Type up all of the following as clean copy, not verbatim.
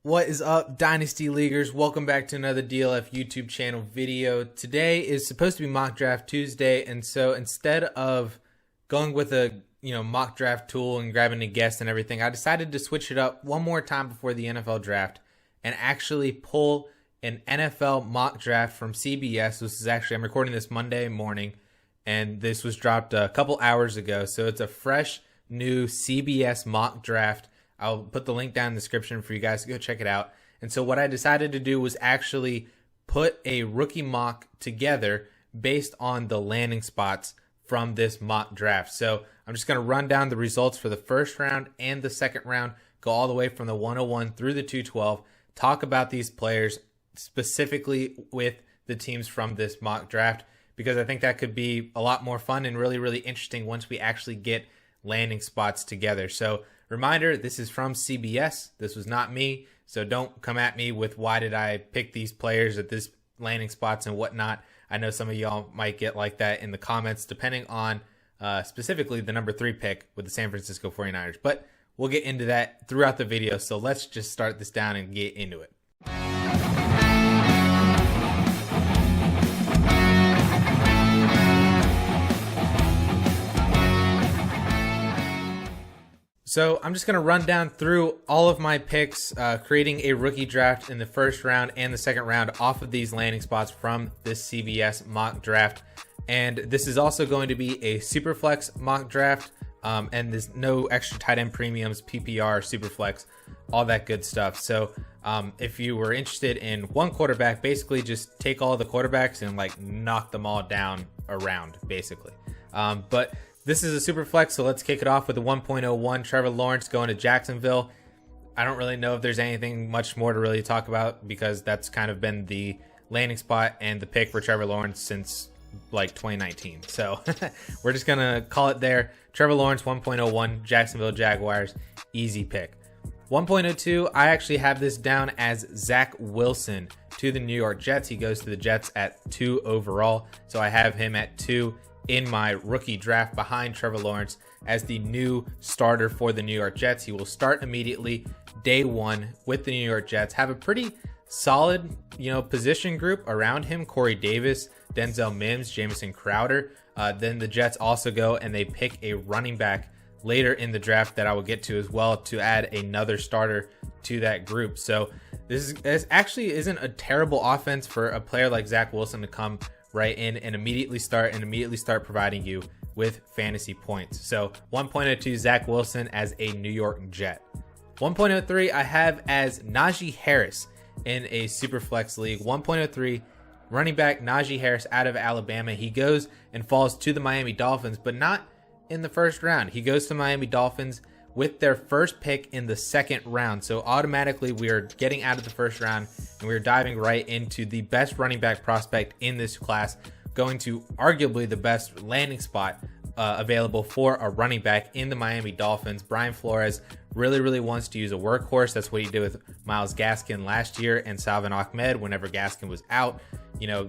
What is up, Dynasty Leaguers? Welcome back to another DLF YouTube channel video. Today is supposed to be Mock Draft Tuesday, and so instead of going with a mock draft tool and grabbing a guest and everything, I decided to switch it up one more time before the NFL draft and actually pull an NFL mock draft from CBS. I'm recording this Monday morning, and this was dropped a couple hours ago, so it's a fresh new CBS mock draft. I'll put the link down in the description for you guys to go check it out. And so what I decided to do was actually put a rookie mock together based on the landing spots from this mock draft. So I'm just going to run down the results for the first round and the second round, go all the way from the 101 through the 212, talk about these players specifically with the teams from this mock draft, because I think that could be a lot more fun and really, really interesting once we actually get landing spots together. So reminder, this is from CBS. This was not me, so don't come at me with why did I pick these players at this landing spots and whatnot. I know some of y'all might get like that in the comments, depending on specifically the number 3 pick with the San Francisco 49ers. But we'll get into that throughout the video, so let's just start this down and get into it. So I'm just going to run down through all of my picks, creating a rookie draft in the first round and the second round off of these landing spots from this CBS mock draft. And this is also going to be a Superflex mock draft, and there's no extra tight end premiums, PPR, Superflex, all that good stuff. So if you were interested in one quarterback, basically just take all the quarterbacks and knock them all down around, basically. But this is a super flex, so let's kick it off with a 1.01 Trevor Lawrence going to Jacksonville. I don't really know if there's anything much more to really talk about, because that's kind of been the landing spot and the pick for Trevor Lawrence since 2019. So we're just going to call it there. Trevor Lawrence 1.01, Jacksonville Jaguars, easy pick. 1.02, I actually have this down as Zach Wilson to the New York Jets. He goes to the Jets at 2 overall, so I have him at 2 in my rookie draft behind Trevor Lawrence as the new starter for the New York Jets. He will start immediately day one with the New York Jets. Have a pretty solid, position group around him. Corey Davis, Denzel Mims, Jamison Crowder. Then the Jets also go and they pick a running back later in the draft that I will get to as well to add another starter to that group. So this actually isn't a terrible offense for a player like Zach Wilson to come right in and immediately start providing you with fantasy points. So 1.02 Zach Wilson as a New York Jet. 1.03 I have as Najee Harris in a Superflex league. 1.03 running back Najee Harris out of Alabama. He goes and falls to the Miami Dolphins, but not in the first round. He goes to Miami Dolphins with their first pick in the second round. So automatically we are getting out of the first round and we're diving right into the best running back prospect in this class, going to arguably the best landing spot available for a running back in the Miami Dolphins. Brian Flores really wants to use a workhorse. That's what he did with Myles Gaskin last year and Salvon Ahmed whenever Gaskin was out.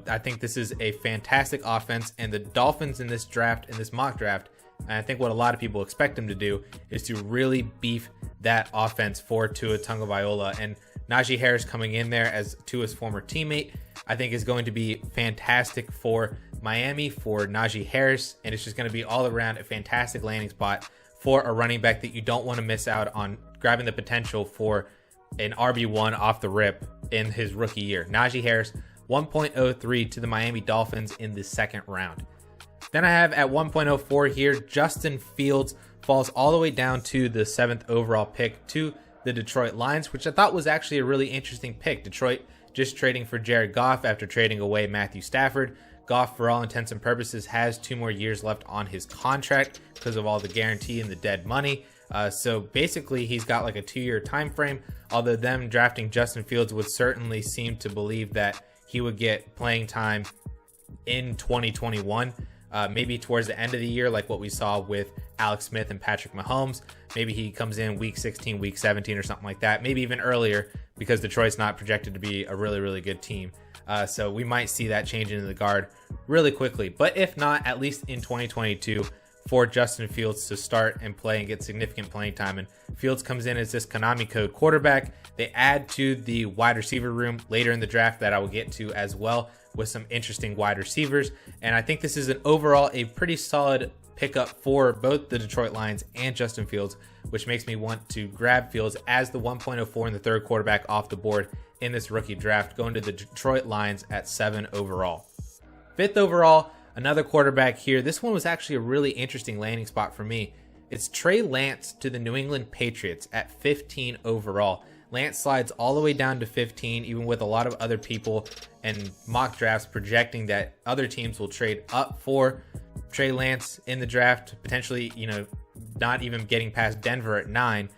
I think this is a fantastic offense, and the Dolphins in this draft, in this mock draft, and I think what a lot of people expect him to do is to really beef that offense for Tua Tagovailoa. And Najee Harris coming in there as Tua's former teammate, I think is going to be fantastic for Miami, for Najee Harris. And it's just going to be all around a fantastic landing spot for a running back that you don't want to miss out on grabbing the potential for an RB1 off the rip in his rookie year. Najee Harris, 1.03 to the Miami Dolphins in the second round. Then I have at 1.04 here, Justin Fields falls all the way down to the 7th overall pick to the Detroit Lions, which I thought was actually a really interesting pick. Detroit just trading for Jared Goff after trading away Matthew Stafford. Goff, for all intents and purposes, has 2 more years left on his contract because of all the guarantee and the dead money. So basically, he's got like a 2-year time frame, although them drafting Justin Fields would certainly seem to believe that he would get playing time in 2021. Maybe towards the end of the year, like what we saw with Alex Smith and Patrick Mahomes. Maybe he comes in week 16, week 17 or something like that. Maybe even earlier, because Detroit's not projected to be a really good team. So we might see that change into the guard really quickly. But if not, at least in 2022, for Justin Fields to start and play and get significant playing time. And Fields comes in as this Konami code quarterback. They add to the wide receiver room later in the draft that I will get to as well, with some interesting wide receivers. And I think this is an overall a pretty solid pickup for both the Detroit Lions and Justin Fields, which makes me want to grab Fields as the 1.04 and the third quarterback off the board in this rookie draft, going to the Detroit Lions at 7 overall. 5th overall, another quarterback here. This one was actually a really interesting landing spot for me. It's Trey Lance to the New England Patriots at 15 overall. Lance slides all the way down to 15, even with a lot of other people and mock drafts projecting that other teams will trade up for Trey Lance in the draft, potentially, not even getting past Denver at 9.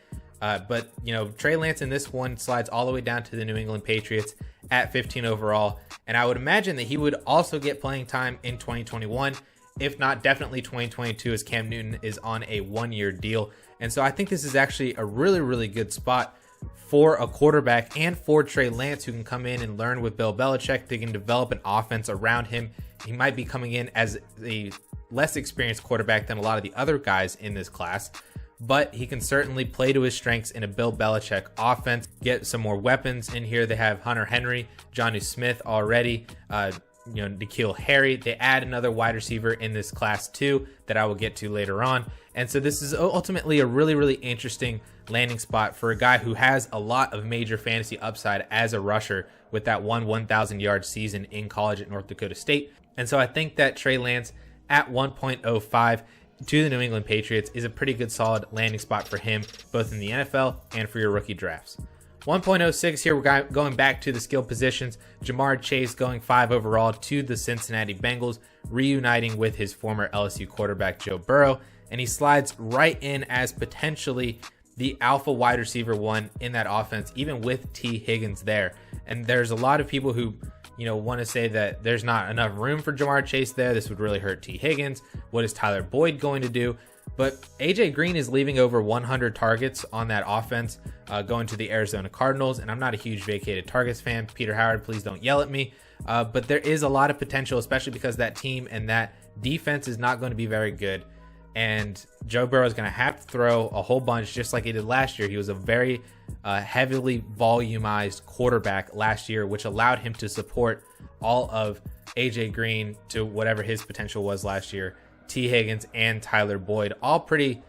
But Trey Lance in this one slides all the way down to the New England Patriots at 15 overall. And I would imagine that he would also get playing time in 2021, if not definitely 2022, as Cam Newton is on a 1-year deal. And so I think this is actually a really, really good spot for a quarterback and for Trey Lance, who can come in and learn with Bill Belichick. They can develop an offense around him. He might be coming in as a less experienced quarterback than a lot of the other guys in this class, but he can certainly play to his strengths in a Bill Belichick offense, get some more weapons in here. They have Hunter Henry, Jonnu Smith already, N'Keal Harry. They add another wide receiver in this class too that I will get to later on. And so this is ultimately a really, really interesting landing spot for a guy who has a lot of major fantasy upside as a rusher with that 1,000-yard season in college at North Dakota State. And so I think that Trey Lance at 1.05 to the New England Patriots is a pretty good solid landing spot for him, both in the NFL and for your rookie drafts. 1.06 here, we're going back to the skill positions. Ja'Marr Chase going 5 overall to the Cincinnati Bengals, reuniting with his former LSU quarterback Joe Burrow, and he slides right in as potentially the alpha wide receiver 1 in that offense, even with T. Higgins there. And there's a lot of people who want to say that there's not enough room for Ja'Marr Chase there. This would really hurt T. Higgins. What is Tyler Boyd going to do? But AJ Green is leaving over 100 targets on that offense, going to the Arizona Cardinals. And I'm not a huge vacated targets fan. Peter Howard, please don't yell at me. But there is a lot of potential, especially because that team and that defense is not going to be very good. And Joe Burrow is going to have to throw a whole bunch, just like he did last year. He was a very heavily volumized quarterback last year, which allowed him to support all of AJ Green to whatever his potential was last year, T. Higgins and Tyler Boyd, all pretty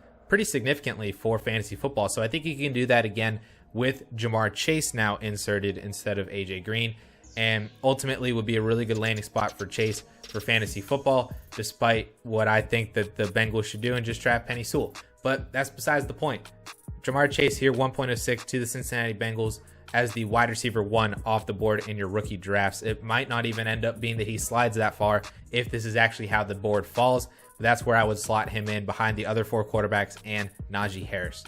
significantly for fantasy football. So I think he can do that again with Ja'Marr Chase now inserted instead of AJ Green, and ultimately would be a really good landing spot for Chase for fantasy football, despite what I think that the Bengals should do and just draft Penei Sewell. But that's besides the point. Ja'Marr Chase here, 1.06 to the Cincinnati Bengals as the wide receiver 1 off the board in your rookie drafts. It might not even end up being that he slides that far if this is actually how the board falls. But that's where I would slot him in behind the other 4 quarterbacks and Najee Harris.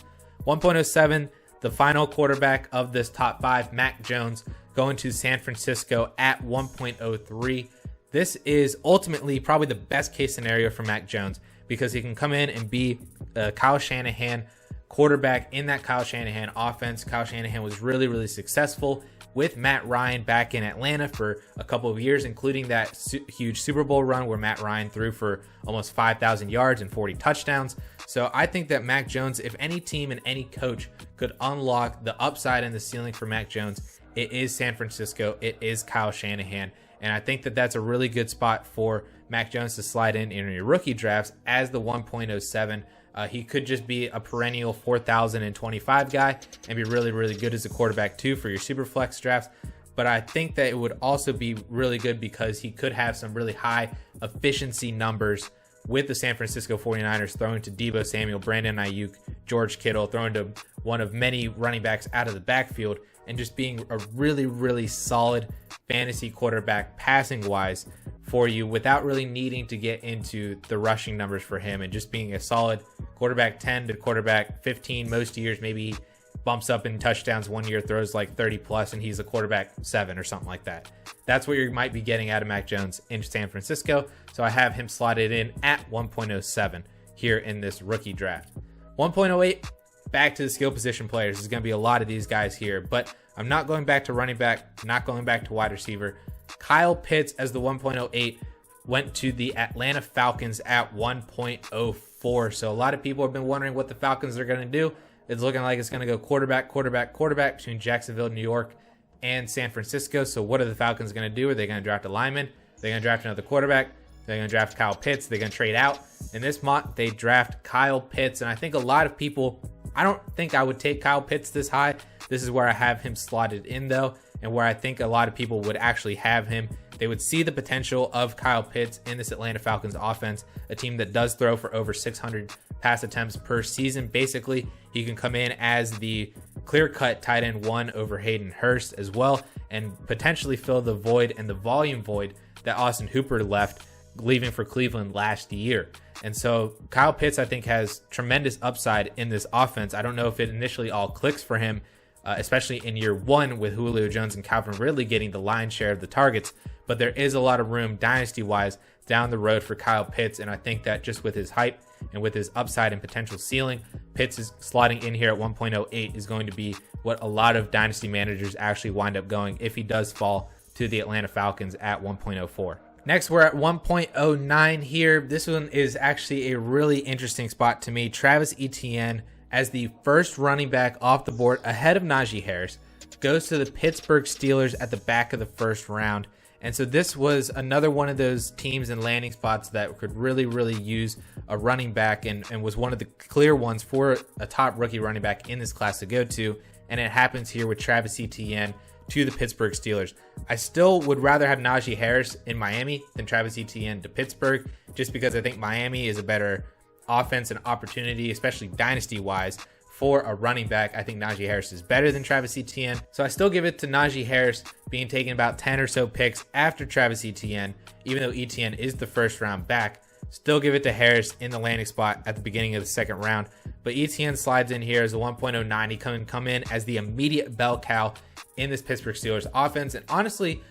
1.07, the final quarterback of this top 5, Mac Jones, going to San Francisco at 1.03. This is ultimately probably the best case scenario for Mac Jones, because he can come in and be a Kyle Shanahan quarterback in that Kyle Shanahan offense. Kyle Shanahan was really, really successful with Matt Ryan back in Atlanta for a couple of years, including that huge Super Bowl run where Matt Ryan threw for almost 5,000 yards and 40 touchdowns. So I think that Mac Jones, if any team and any coach could unlock the upside and the ceiling for Mac Jones, it is San Francisco. It is Kyle Shanahan. And I think that that's a really good spot for Mac Jones to slide in your rookie drafts as the 1.07. He could just be a perennial 4,025 guy and be really, really good as a quarterback too for your Superflex drafts. But I think that it would also be really good because he could have some really high efficiency numbers with the San Francisco 49ers, throwing to Deebo Samuel, Brandon Ayuk, George Kittle, throwing to one of many running backs out of the backfield, and just being a really, really solid fantasy quarterback passing wise for you without really needing to get into the rushing numbers for him, and just being a solid quarterback 10 to quarterback 15 most years. Maybe he bumps up in touchdowns one year, throws like 30 plus, and he's a quarterback 7 or something like that. That's what you might be getting out of Mac Jones in San Francisco. So I have him slotted in at 1.07 here in this rookie draft. 1.08, back to the skill position players. There's going to be a lot of these guys here, but I'm not going back to running back, not going back to wide receiver. Kyle Pitts as the 1.08 went to the Atlanta Falcons at 1.04. 4. So a lot of people have been wondering what the Falcons are going to do. It's looking like it's going to go quarterback between Jacksonville, New York, and San Francisco. So what are the Falcons going to do? Are they going to draft a lineman? They're going to draft another quarterback? They're going to draft Kyle Pitts. They're going to trade out. In this mock, they draft Kyle Pitts. And I think a lot of people, I don't think I would take Kyle Pitts this high. This is where I have him slotted in, though, and where I think a lot of people would actually have him. They would see the potential of Kyle Pitts in this Atlanta Falcons offense, a team that does throw for over 600 pass attempts per season. Basically, he can come in as the clear-cut tight end 1 over Hayden Hurst as well, and potentially fill the void and the volume void that Austin Hooper left, leaving for Cleveland last year. And so Kyle Pitts, I think, has tremendous upside in this offense. I don't know if it initially all clicks for him, especially in year 1 with Julio Jones and Calvin Ridley getting the lion's share of the targets. But there is a lot of room dynasty-wise down the road for Kyle Pitts. And I think that just with his hype and with his upside and potential ceiling, Pitts is slotting in here at 1.08 is going to be what a lot of dynasty managers actually wind up going if he does fall to the Atlanta Falcons at 1.04. Next, we're at 1.09 here. This one is actually a really interesting spot to me. Travis Etienne as the first running back off the board ahead of Najee Harris goes to the Pittsburgh Steelers at the back of the first round. And so this was another one of those teams and landing spots that could really use a running back and was one of the clear ones for a top rookie running back in this class to go to. And it happens here with Travis Etienne to the Pittsburgh Steelers. I still would rather have Najee Harris in Miami than Travis Etienne to Pittsburgh, just because I think Miami is a better offense and opportunity, especially dynasty-wise, for a running back. I think Najee Harris is better than Travis Etienne. So I still give it to Najee Harris being taken about 10 or so picks after Travis Etienne, even though Etienne is the first round back. Still give it to Harris in the landing spot at the beginning of the second round. But Etienne slides in here as a 1.09. He can come in as the immediate bell cow in this Pittsburgh Steelers offense. And honestly,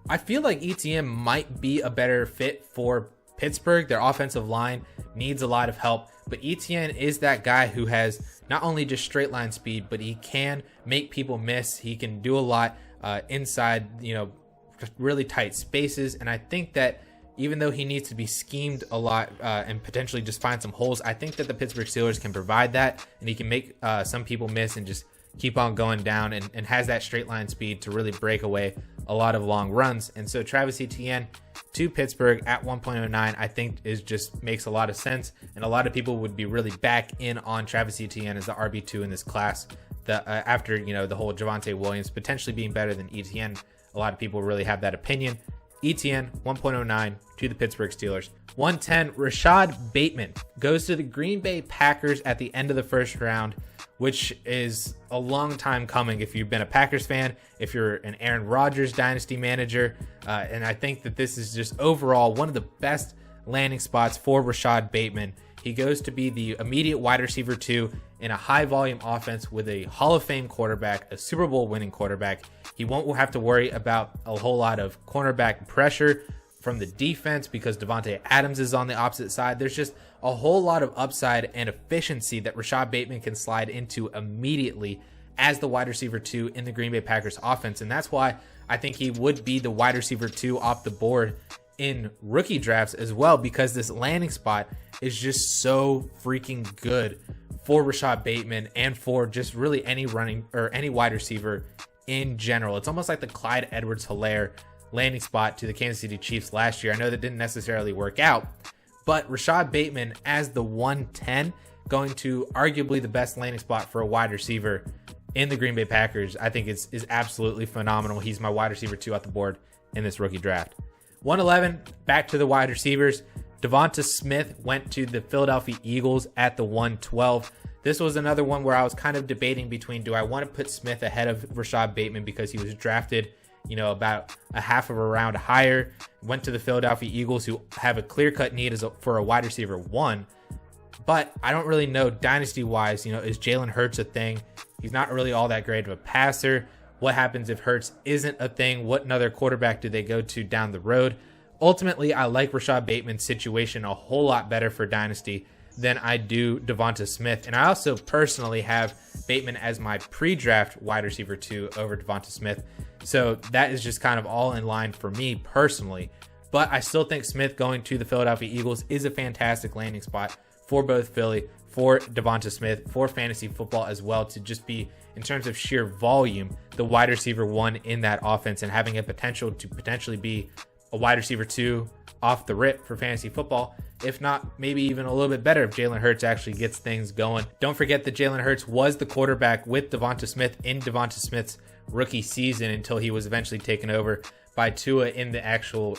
I feel like Etienne might be a better fit for Pittsburgh. Their offensive line needs a lot of help. But Etienne is that guy who has not only just straight line speed, but he can make people miss. He can do a lot inside, just really tight spaces. And I think that even though he needs to be schemed a lot and potentially just find some holes, I think that the Pittsburgh Steelers can provide that, and he can make some people miss and just keep on going down and has that straight line speed to really break away a lot of long runs. And so Travis Etienne to Pittsburgh at 1.09, I think just makes a lot of sense. And a lot of people would be really back in on Travis Etienne as the RB2 in this class. After, the whole Javonte Williams potentially being better than Etienne, a lot of people really have that opinion. Etienne, 1.09 to the Pittsburgh Steelers. 110, Rashod Bateman goes to the Green Bay Packers at the end of the first round, which is a long time coming if you've been a Packers fan, if you're an Aaron Rodgers dynasty manager. And I think that this is just overall one of the best landing spots for Rashod Bateman. He goes to be the immediate wide receiver 2 in a high volume offense with a Hall of Fame quarterback, a Super Bowl winning quarterback. He won't have to worry about a whole lot of cornerback pressure from the defense because Devontae Adams is on the opposite side. There's just a whole lot of upside and efficiency that Rashod Bateman can slide into immediately as the wide receiver 2 in the Green Bay Packers offense. And that's why I think he would be the wide receiver 2 off the board in rookie drafts as well, because this landing spot is just so freaking good for Rashod Bateman and for just really any running or any wide receiver in general. It's almost like the Clyde Edwards-Helaire landing spot to the Kansas City Chiefs last year. I know that didn't necessarily work out, but Rashod Bateman as the 110 going to arguably the best landing spot for a wide receiver in the Green Bay Packers, I think is absolutely phenomenal. He's my wide receiver 2 off the board in this rookie draft. 111, back to the wide receivers. DeVonta Smith went to the Philadelphia Eagles at the 112. This was another one where I was kind of debating between, do I want to put Smith ahead of Rashod Bateman because he was drafted, about a half of a round higher, went to the Philadelphia Eagles, who have a clear-cut need for a wide receiver 1. But I don't really know dynasty-wise, is Jalen Hurts a thing? He's not really all that great of a passer. What happens if Hurts isn't a thing? What another quarterback do they go to down the road? Ultimately, I like Rashod Bateman's situation a whole lot better for dynasty than I do DeVonta Smith. And I also personally have Bateman as my pre-draft wide receiver 2 over DeVonta Smith. So that is just kind of all in line for me personally. But I still think Smith going to the Philadelphia Eagles is a fantastic landing spot for both Philly, for DeVonta Smith, for fantasy football as well, to just be, in terms of sheer volume, the wide receiver 1 in that offense, and having a potential to potentially be a wide receiver 2 off the rip for fantasy football. If not, maybe even a little bit better if Jalen Hurts actually gets things going. Don't forget that Jalen Hurts was the quarterback with DeVonta Smith in DeVonta Smith's rookie season until he was eventually taken over by Tua in the actual,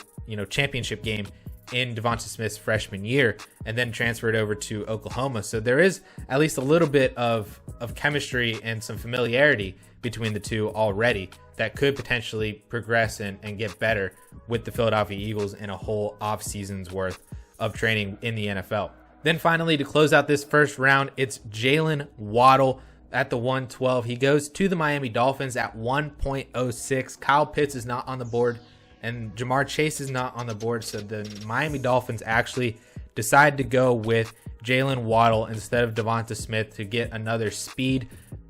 championship game in DeVonta Smith's freshman year, and then transferred over to Oklahoma. So there is at least a little bit of chemistry and some familiarity between the two already that could potentially progress and get better with the Philadelphia Eagles in a whole off season's worth of training in the NFL. Then finally, to close out this first round, it's Jaylen Waddle at the 112. He goes to the Miami Dolphins at 1.06. Kyle Pitts is not on the board, and Jamar Chase is not on the board. So the Miami Dolphins actually decide to go with Jaylen Waddle instead of DeVonta Smith to get another speed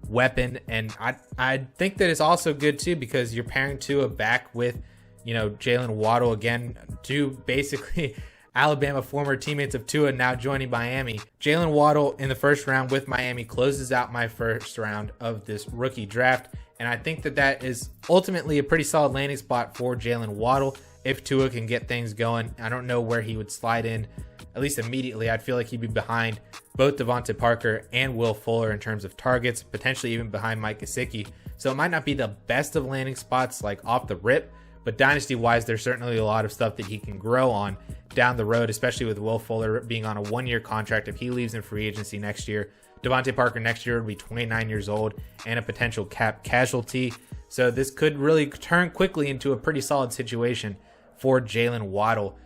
weapon. And I think that it's also good too, because you're pairing Tua back with, Jaylen Waddle again, two basically Alabama former teammates of Tua now joining Miami. Jaylen Waddle in the first round with Miami closes out my first round of this rookie draft. And I think that is ultimately a pretty solid landing spot for Jaylen Waddle if Tua can get things going. I don't know where he would slide in, at least immediately. I'd feel like he'd be behind both Devontae Parker and Will Fuller in terms of targets, potentially even behind Mike Gesicki. So it might not be the best of landing spots like off the rip, but dynasty-wise, there's certainly a lot of stuff that he can grow on down the road, especially with Will Fuller being on a one-year contract. If he leaves in free agency next year, Devontae Parker next year would be 29 years old and a potential cap casualty. So this could really turn quickly into a pretty solid situation for Jaylen Waddle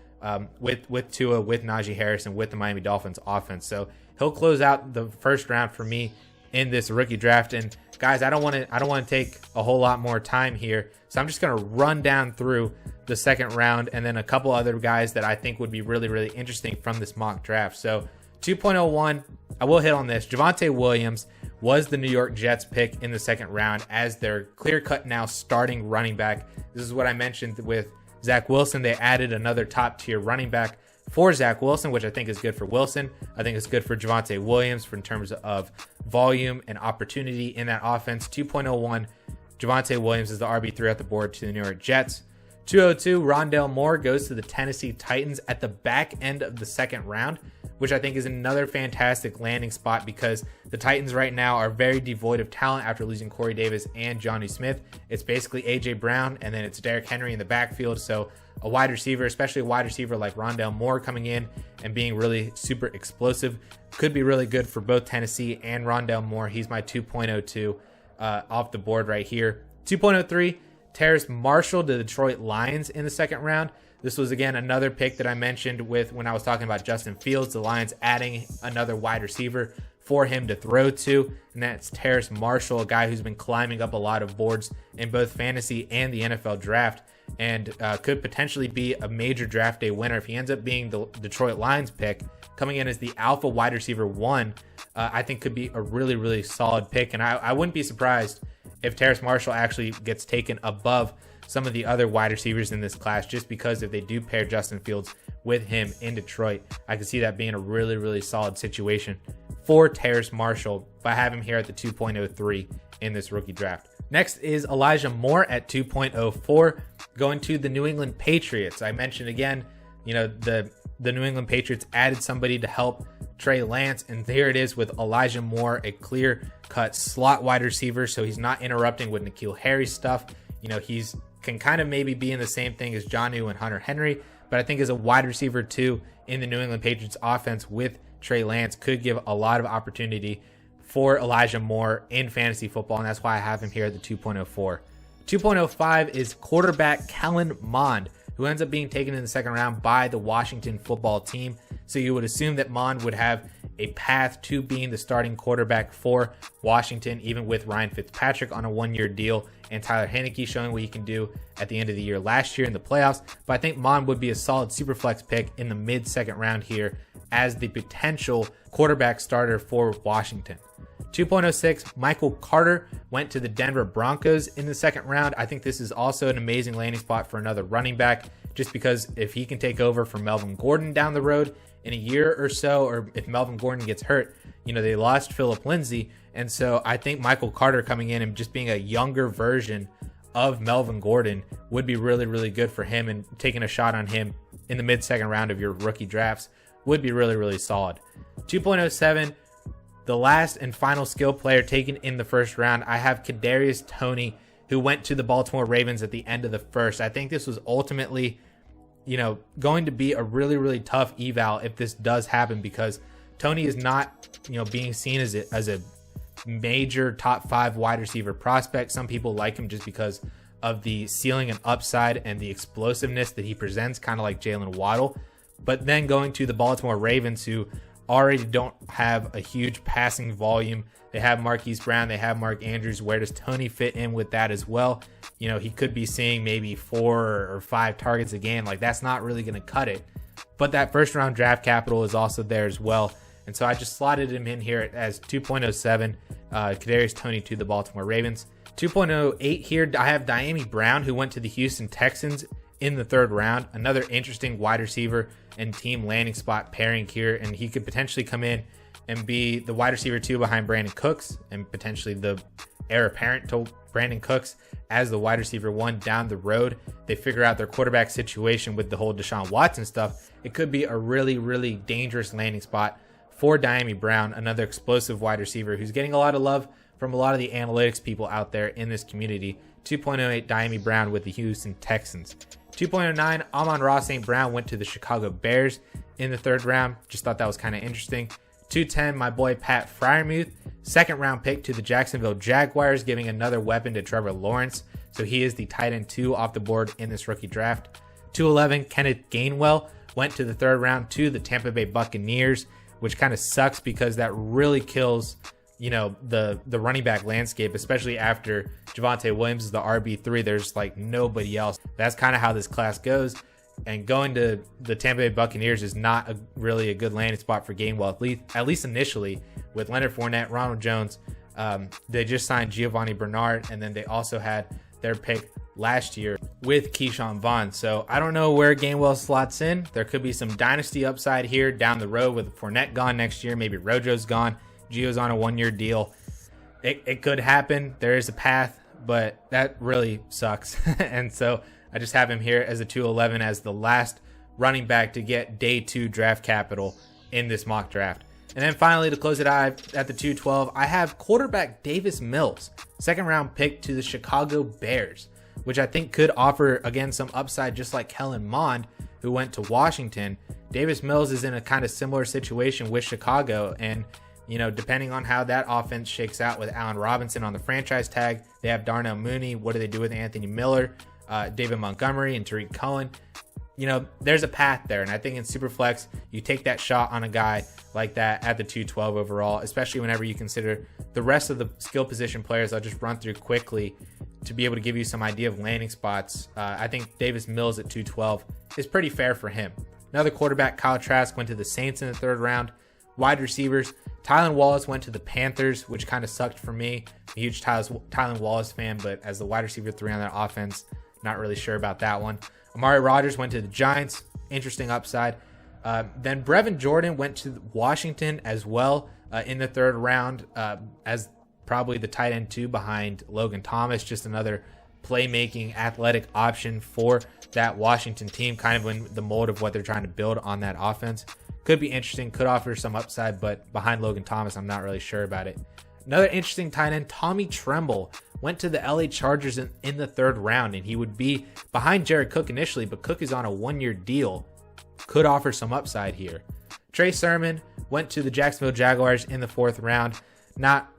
with Tua, with Najee Harris, and with the Miami Dolphins offense. So he'll close out the first round for me in this rookie draft. And guys, I don't want to take a whole lot more time here, so I'm just going to run down through the second round and then a couple other guys that I think would be really, really interesting from this mock draft. So 2.01, I will hit on this. Javonte Williams was the New York Jets pick in the second round as their clear-cut now starting running back. This is what I mentioned with Zach Wilson. They added another top-tier running back for Zach Wilson, which I think is good for Wilson. I think it's good for Javonte Williams in terms of volume and opportunity in that offense. 2.01, Javonte Williams is the RB3 at the board to the New York Jets. 202, Rondale Moore goes to the Tennessee Titans at the back end of the second round, which I think is another fantastic landing spot because the Titans right now are very devoid of talent after losing Corey Davis and Johnny Smith. It's basically A.J. Brown, and then it's Derrick Henry in the backfield. So a wide receiver, especially a wide receiver like Rondale Moore coming in and being really super explosive, could be really good for both Tennessee and Rondale Moore. He's my 2.02 off the board right here. 2.03, Terrace Marshall to the Detroit Lions in the second round. This was, again, another pick that I mentioned when I was talking about Justin Fields, the Lions adding another wide receiver for him to throw to, and that's Terrace Marshall, a guy who's been climbing up a lot of boards in both fantasy and the NFL draft, and could potentially be a major draft day winner. If he ends up being the Detroit Lions pick, coming in as the alpha wide receiver 1, I think could be a really, really solid pick, and I wouldn't be surprised if Terrace Marshall actually gets taken above some of the other wide receivers in this class, just because if they do pair Justin Fields with him in Detroit, I can see that being a really, really solid situation for Terrace Marshall if I have him here at the 2.03 in this rookie draft. Next is Elijah Moore at 2.04, going to the New England Patriots. I mentioned again, the New England Patriots added somebody to help Trey Lance, and there it is with Elijah Moore, a clear-cut slot wide receiver, so he's not interrupting with N'Keal Harry stuff. He's can kind of maybe be in the same thing as Jonnu and Hunter Henry, but I think as a wide receiver too in the New England Patriots offense with Trey Lance could give a lot of opportunity for Elijah Moore in fantasy football, and that's why I have him here at the 2.04. 2.05 is quarterback Kellen Mond, who ends up being taken in the second round by the Washington football team. So you would assume that Mond would have a path to being the starting quarterback for Washington, even with Ryan Fitzpatrick on a one-year deal and Tyler Heineke showing what he can do at the end of the year last year in the playoffs. But I think Mond would be a solid Superflex pick in the mid-second round here as the potential quarterback starter for Washington. 2.06, Michael Carter went to the Denver Broncos in the second round. I think this is also an amazing landing spot for another running back. just because if he can take over for Melvin Gordon down the road in a year or so, or if Melvin Gordon gets hurt, they lost Phillip Lindsay. And so I think Michael Carter coming in and just being a younger version of Melvin Gordon would be really, really good for him, and taking a shot on him in the mid-second round of your rookie drafts would be really, really solid. 2.07, the last and final skill player taken in the first round, I have Kadarius Toney, who went to the Baltimore Ravens at the end of the first. I think this was ultimately, going to be a really, really tough eval if this does happen, because Toney is not, being seen as a major top 5 wide receiver prospect. Some people like him just because of the ceiling and upside and the explosiveness that he presents, kind of like Jaylen Waddle. But then going to the Baltimore Ravens, who already don't have a huge passing volume. They have Marquise Brown, they have Mark Andrews. Where does Toney fit in with that as well? He could be seeing maybe 4 or 5 targets a game. Like, that's not really going to cut it. But that first round draft capital is also there as well. And so I just slotted him in here as 2.07, Kadarius Toney to the Baltimore Ravens. 2.08 here, I have Dyami Brown, who went to the Houston Texans in the third round. Another interesting wide receiver and team landing spot pairing here, and he could potentially come in and be the wide receiver 2 behind Brandon Cooks, and potentially the heir apparent to Brandon Cooks as the wide receiver 1 down the road. They figure out their quarterback situation with the whole Deshaun Watson stuff. It could be a really, really dangerous landing spot for Dyami Brown, another explosive wide receiver who's getting a lot of love from a lot of the analytics people out there in this community. 2.08 Dyami Brown with the Houston Texans. 2.09 Amon-Ra St.Brown went to the Chicago Bears in the third round. Just thought that was kind of interesting. 2.10 my boy Pat Freiermuth, second round pick to the Jacksonville Jaguars, giving another weapon to Trevor Lawrence. So he is the tight end 2 off the board in this rookie draft. 2.11 Kenneth Gainwell went to the third round to the Tampa Bay Buccaneers, which kind of sucks because that really kills the running back landscape, especially after Javonte Williams is the RB3. There's like nobody else. That's kind of how this class goes. And going to the Tampa Bay Buccaneers is not really a good landing spot for Gainwell, at least initially, with Leonard Fournette, Ronald Jones. They just signed Giovanni Bernard, and then they also had their pick last year with Keyshawn Vaughn. So I don't know where Gainwell slots in. There could be some dynasty upside here down the road with Fournette gone next year. Maybe Rojo's gone. Gio's on a 1-year deal. It could happen. There is a path, but that really sucks. And so I just have him here as a 2.11 as the last running back to get day 2 draft capital in this mock draft. And then finally, to close it out at the 2.12, I have quarterback Davis Mills, second round pick to the Chicago Bears, which I think could offer, again, some upside, just like Kellen Mond, who went to Washington. Davis Mills is in a kind of similar situation with Chicago, and depending on how that offense shakes out with Allen Robinson on the franchise tag, they have Darnell Mooney. What do they do with Anthony Miller, David Montgomery, and Tariq Cohen? There's a path there. And I think in Superflex, you take that shot on a guy like that at the 2.12 overall, especially whenever you consider the rest of the skill position players. I'll just run through quickly to be able to give you some idea of landing spots. I think Davis Mills at 2.12 is pretty fair for him. Another quarterback, Kyle Trask, went to the Saints in the third round. Wide receivers, Tylan Wallace went to the Panthers, which kind of sucked for me. I'm a huge Tylan Wallace fan, but as the wide receiver 3 on that offense, not really sure about that one. Amari Rodgers went to the Giants. Interesting upside. Then Brevin Jordan went to Washington as well in the third round as probably the tight end 2 behind Logan Thomas. Just another playmaking athletic option for that Washington team, kind of in the mold of what they're trying to build on that offense. Could be interesting, could offer some upside, but behind Logan Thomas, I'm not really sure about it. Another interesting tight end, Tommy Tremble, went to the LA Chargers in the third round, and he would be behind Jared Cook initially, but Cook is on a 1-year deal. Could offer some upside here. Trey Sermon went to the Jacksonville Jaguars in the fourth round. Not,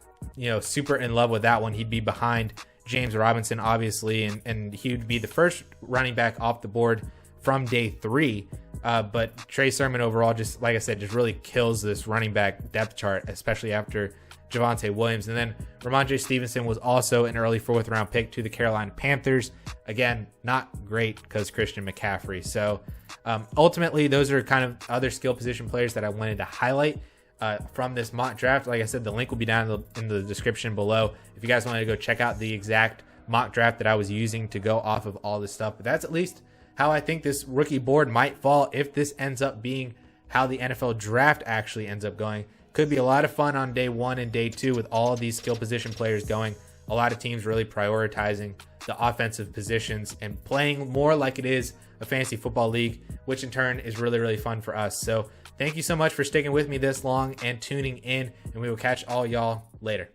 super in love with that one. He'd be behind James Robinson, obviously, and he would be the first running back off the board from day 3. But Trey Sermon overall, just like I said, just really kills this running back depth chart, especially after Javonte Williams. And then Ramondre Stevenson was also an early 4th round pick to the Carolina Panthers. Again, not great because Christian McCaffrey. So ultimately, those are kind of other skill position players that I wanted to highlight from this mock draft. Like I said, the link will be down in the description below if you guys wanted to go check out the exact mock draft that I was using to go off of all this stuff. But that's at least how I think this rookie board might fall if this ends up being how the NFL draft actually ends up going. Could be a lot of fun on day 1 and day 2 with all of these skill position players going. A lot of teams really prioritizing the offensive positions and playing more like it is a fantasy football league, which in turn is really, really fun for us. So thank you so much for sticking with me this long and tuning in, and we will catch all y'all later.